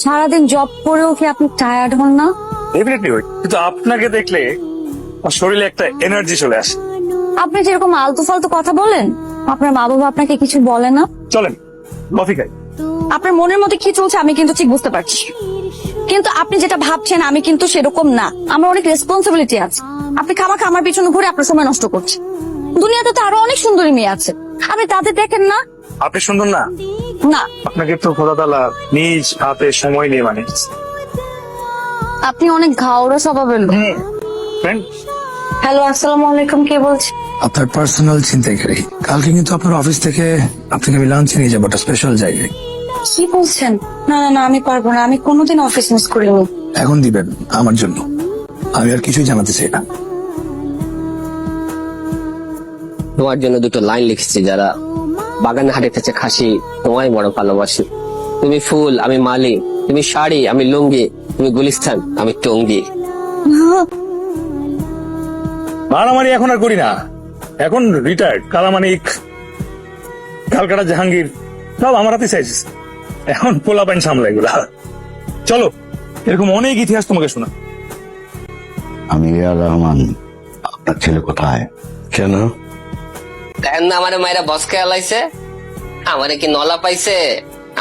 সারাদিন জব করেও কি আপনি টায়ার্ড হন না? ডেফিনেটলি হই, কিন্তু আপনাকে দেখলে আমার শরীরে একটা এনার্জি চলে আসে। আপনি যেরকম আলতু ফালতু কথা বলেন, আপনার মা বাবা আপনাকে কিছু বলে না? চলেন কফি খাই। আপনার মনের মধ্যে কি চলছে আমি কিন্তু ঠিক বুঝতে পারছি, কিন্তু আপনি যেটা ভাবছেন আমি কিন্তু সেরকম না। আমার অনেক রেসপন্সিবিলিটি আছে। আপনি খামাখা আমার পিছনে ঘুরে আপনার সময় নষ্ট করছেন। দুনিয়াতে তো আরো অনেক সুন্দরী মেয়ে আছে, আপনি তাদের দেখেন না? আপনি সুন্দর না? না, আপনাকে তো খোদা তাআলা নিজ হাতে সময় নিয়ে বানিয়েছে। আপনি অনেক ঘাওড়া স্বভাবের লোক। ফ্রেন্ড, হ্যালো, আসসালামু আলাইকুম, কে বলছেন? আপনার পার্সোনাল ছিনতাইকারী। কালকে কিন্তু আপনার অফিস থেকে আপনাকে আমি লাঞ্চে নিয়ে যাবো একটা স্পেশাল জায়গায়। কি বলছেন? না না না, আমি পারবো না। আমি কোনোদিন অফিস মিস করিনি। এখন দিবেন আমার জন্য, আমি আর কিছুই জানাতে চাই না। তোমার জন্য দুটো লাইন লিখেছি, যারা বাগানে হাঁটিতেছে খাসি, তোমায় বড় ভালোবাসি। তুমি ফুল, আমি মালি। তুমি শাড়ি, আমি লুঙ্গি। তুমি গুলিস্তান, আমি টঙ্গি। মারামারি এখন আর করি না, এখন রিটায়ার্ড। কালামানিক, কালকাটা জাহাঙ্গীর সব আমার হাতে চাইছিস। এখন পোলা প্যান্ট সামলা এগুলা। চলো, এরকম অনেক ইতিহাস তোমাকে শোনা। আমি এ.আর. রহমান। আপনার ছেলে কোথায়? কেন? কেন না আমার মায়েরা বসকে আলাইছে? আমারে কি নলা পাইছে?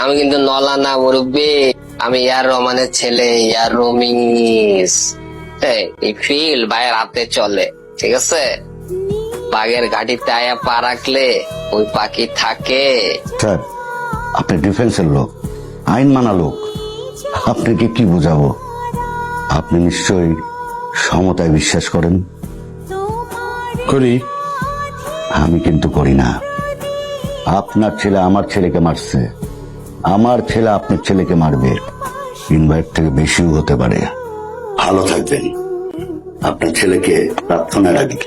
আমি কিন্তু নলা না মুরব্বি, আমি ইয়ার রহমানের ছেলে, ইয়ার রমিস। এই ফিল ভাইয়ের হাতে চলে, ঠিক আছে? বাঘের ঘাটিতে আয়া পা রাখলে ওই পাখি থাকে। স্যার, আপনি ডিফেন্সের লোক, আইন মানা লোক, আপনাকে কি বুঝাবো? আপনি নিশ্চয়ই সমতায় বিশ্বাস করেন। করি। আমি কিন্তু করি না। আপনার ছেলে আমার ছেলেকে মারছে, আমার ছেলে আপনার ছেলেকে মারবে। ইনভাইট থেকে বেশিও হতে পারে। ভালো থাকবেন। আপনার ছেলেকে প্রার্থনা রাখি।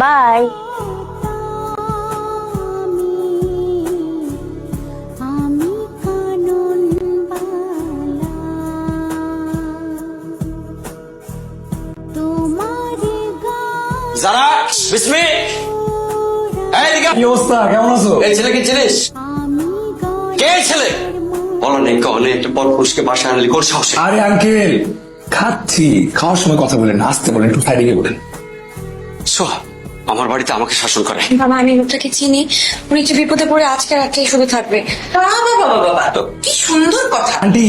বাই। যারা বিস্মি, কি অবস্থা, কেমন আছো? এই ছেলে কি চিনিস? কে এই ছেলে? বলো নেই কনে একটা পর পুরুষকে বাসায় আনলি কোন সাহসে? আরে আঙ্কেল, খাচ্ছি, খাওয়ার সময় কথা বলেন, আসতে বলেন, একটু সাইডে গিয়ে বলেন। সোহা আমার বাড়িতে আমাকে শাসন করে। বাবা, আমি লোকটাকে চিনি। উনি একটু বিপদে পড়ে আজকে রাতটাই শুধু থাকবে। বাবা বাবা বাবা, কি সুন্দর কথা। আন্টি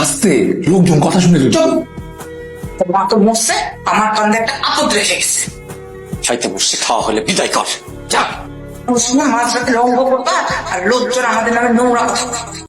আসতে, লোকজন কথা শুনে ফেলবে। চল, তোর মা তো মরছে, আমার কান্দে একটা আপদ রেখে গেছে। খাইতে বসে খাওয়া হলে বিদায় কর, যা। ওর সময় মাঝরাতে লঙ্ঘ করবা আর লোকজন আমাদের নামে নোংরা কথা বলবে।